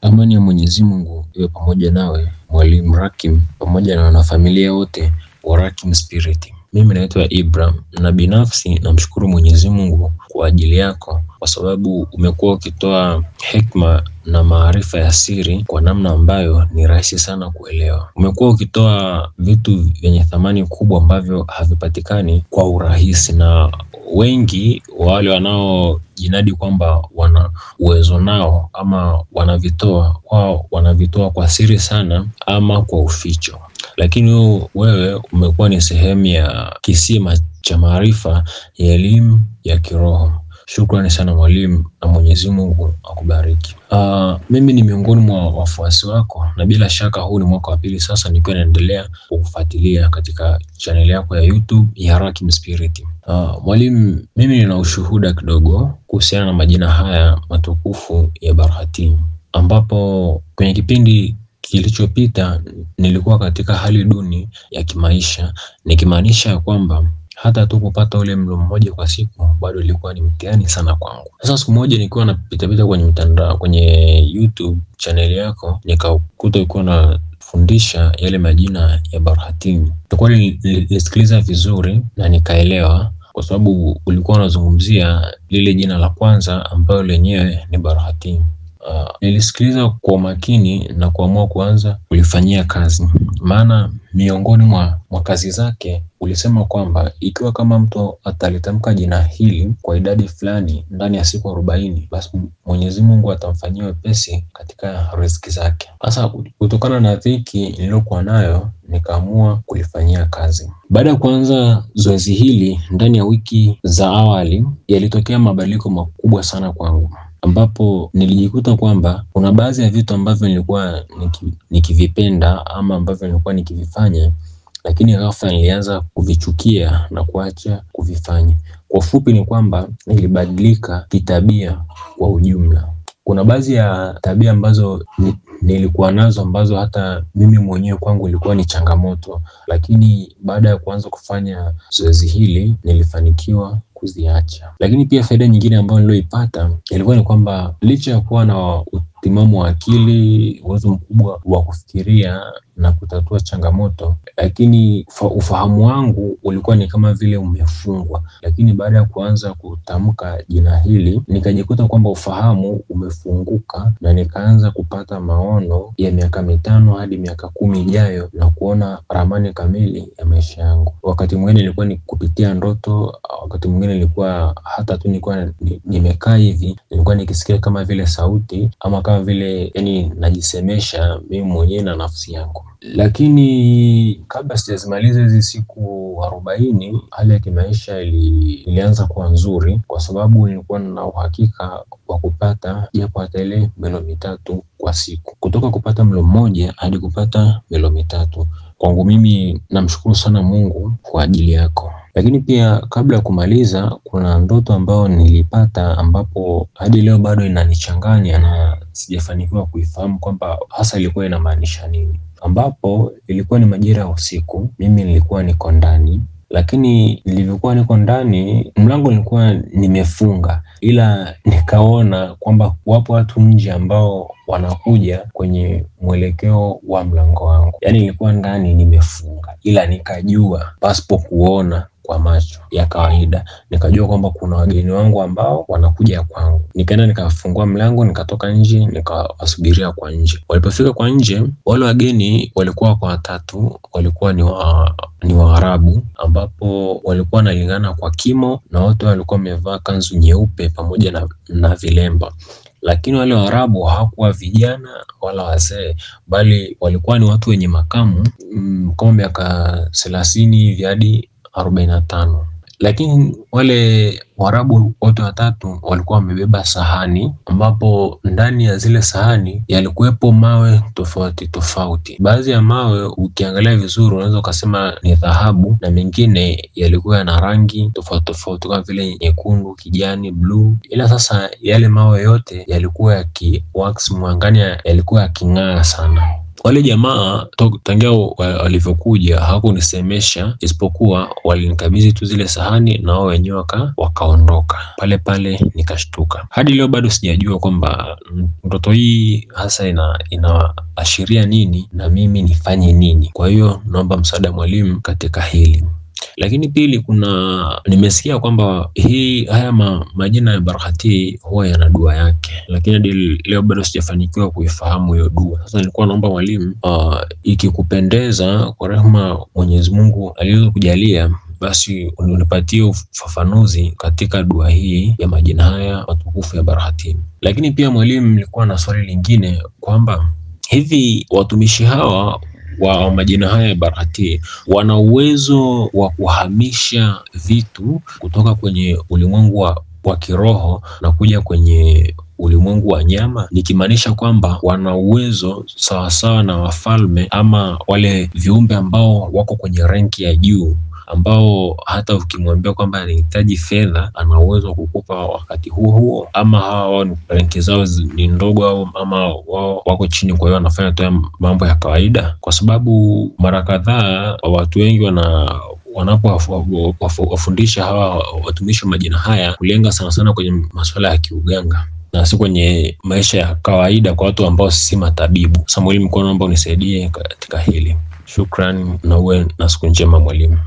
Amani ya Mwenyezi Mungu iwe pamoja nawe, Mwalimu Rakim, pamoja na wanafamilia wote wa Rakim Spirit. Mimi naitwa Ibrahim na binafsi namshukuru Mwenyezi Mungu kwa ajili yako, kwa sababu umekuwa ukitoa hekima na maarifa ya siri kwa namna ambayo ni rahisi sana kuelewa. Umekuwa ukitoa vitu vyenye thamani kubwa ambavyo havipatikani kwa urahisi, na wengi wale wanaojinadi kwamba wana uwezo nao ama wanavitoa kwa siri sana ama kwa uficho. Lakini wewe umekuwa ni sehemu ya kisima cha maarifa ya elimu ya kiroho. Shukrani sana mwalimu, na Mwenyezi Mungu akubariki. Mimi ni miongoni mwa wafuasi wako, na bila shaka huu ni mwaka wa pili sasa nikiwa naendelea kukufuatilia katika channel yako ya YouTube ya Rakim Spirit. Mwalimu, mimi nina ushuhuda kidogo kuhusiana na majina haya matukufu ya Barhatin, ambapo kwenye kipindi kilichopita nilikuwa katika hali duni ya kimaisha, nikimaanisha kwamba hata tu kupata ule mlo mmoja kwa siku bado ilikuwa ni mtihani sana kwangu. Sasa siku moja nilikuwa napita kwenye mtandao, kwenye YouTube channel yako, nikakuta ulikuwa unafundisha yale majina ya Barhatin. Nilisikiliza vizuri na nikaelewa, kwa sababu ulikuwa unazungumzia lile jina la kwanza ambalo lenyewe ni Barhatin. Nilisikiliza kwa makini na kuamua kuanza kulifanyia kazi, maana miongoni mwa kazi zake ulisema kwamba ikiwa kama mtu atalitamka jina hili kwa idadi fulani ndani ya siku 40, basi Mwenyezi Mungu atamfanyia wepesi katika riziki zake. Sasa kutokana na dhiki niliyokuwa nayo, nikaamua kulifanyia kazi. Baada ya kuanza zoezi hili, ndani ya wiki za awali yalitokea mabadiliko makubwa sana kwangu, ambapo nilijikuta kwamba kuna baadhi ya vitu ambavyo nilikuwa nikivipenda ama ambavyo nilikuwa nikivifanya, lakini ghafla nilianza kuvichukia na kuacha kuvifanya. Kwa ufupi ni kwamba nilibadilika kitabia kwa ujumla. Kuna baadhi ya tabia ambazo nilikuwa nazo ambazo hata mimi mwenyewe kwangu ilikuwa ni changamoto, lakini baada ya kuanza kufanya zoezi hili nilifanikiwa kuziacha. Lakini pia faida nyingine ambayo nilioipata ilikuwa ni kwamba licha ya kuwa na utimamu wa akili, uwezo mkubwa wa kufikiria na kutatua changamoto, lakini ufahamu wangu ulikuwa ni kama vile umefungwa. Lakini baada ya kuanza kutamka jina hili, nikajikuta kwamba ufahamu umefunguka na nikaanza kupata maono ya miaka 5 hadi miaka 10 ijayo na kuona ramani kamili ya maisha yangu. Wakati mwingine ilikuwa ni kupitia ndoto, wakati mwingine ilikuwa hata tu nilikuwa nimekaa hivi, nilikuwa nikisikia kama vile sauti ama kama vile najisemesha mimi mwenyewe na nafsi yangu. Lakini kabla sijazimaliza hizi siku 40, hali ya kimaisha ilianza kuwa nzuri, kwa sababu nilikuwa na uhakika wa kupata japo hata ile milo 3 kwa siku. Kutoka kupata mlo mmoja hadi kupata milo 3. Kwangu mimi namshukuru sana Mungu kwa ajili yako. Lakini pia kabla ya kumaliza, kuna ndoto ambayo nilipata ambapo hadi leo bado inanichanganya na sijafanikiwa kuifahamu kwamba hasa ilikuwa inamaanisha nini. Ambapo ilikuwa ni majira ya usiku, mimi nilikuwa niko ndani, lakini nilivyokuwa niko ndani mlango nilikuwa nimefunga, ila nikaona kwamba wapo watu nje ambao wanakuja kwenye mwelekeo wa mlango wangu. Yaani nilikuwa ndani nimefunga, ila nikajua pasipo kuona kwa macho ya kawaida, nikajua kwamba kuna wageni wangu ambao wanakuja kwangu. Nikaenda nikafungua mlango, nikatoka nje, nikawasubiria kwa nje. Walipofika kwa nje, wale wageni walikuwa kwa 3, walikuwa ni Waarabu, ambapo walikuwa wanalingana kwa kimo na wote walikuwa wamevaa kanzu nyeupe pamoja na vilemba. Lakini wale Waarabu hawakuwa vijana wala wazee, bali walikuwa ni watu wenye makamu kama miaka 30 hivi hadi 45. Lakini wale Waarabu wote 3 walikuwa wamebeba sahani, ambapo ndani ya zile sahani yalikuwepo mawe tofauti. Baadhi ya mawe ukiangalia vizuri unaweza ukasema ni dhahabu, na mengine yalikuwa na rangi tofauti kama vile nyekundu, kijani, blue. Ila sasa yale mawe yote yalikuwa yakiwax mwangani, yalikuwa yaking'aa sana. Wale jamaa tangia walivyokuja hawakunisemesha, isipokuwa walinikabidhi tu zile sahani na wao wenyewe wakaondoka. Pale pale nikashtuka. Hadi leo bado sijajua kwamba ndoto hii hasa inaashiria nini na mimi nifanye nini. Kwa hiyo naomba msaada mwalimu katika hili. Lakini pili, nimesikia kwamba haya majina ya Barahati huwa yana dua yake, lakini hadi leo bado sijafanikiwa kuifahamu hiyo dua. Sasa nilikuwa naomba mwalimu, ikikupendeza, kwa rehema Mwenyezi Mungu aliyokujalia, basi unipatie ufafanuzi katika dua hii ya majina haya matukufu ya Barahati. Lakini pia mwalimu, nilikuwa na swali lingine kwamba hivi watumishi hawa wa majina haya ya Barahati wana uwezo wa kuhamisha vitu kutoka kwenye ulimwengu wa kiroho na kuja kwenye ulimwengu wa nyama, nikimaanisha kwamba wana uwezo sawasawa na wafalme ama wale viumbe ambao wako kwenye ranki ya juu, ambao hata ukimwambia kwamba anahitaji fedha ana uwezo wa kukupa wakati huo, ama hawa ranki zao ni ndogo ama wao wako chini, kwa hiyo wanafanya tu mambo ya kawaida. Kwa sababu mara kadhaa watu wengi wanapowafundisha hawa watumishi wa majina haya kulenga sana sana kwenye masuala ya kiuganga na si kwenye maisha ya kawaida kwa watu ambao si matabibu. Sasa mwalimu, naomba unisaidie katika hili. Shukrani na uwe na siku njema mwalimu.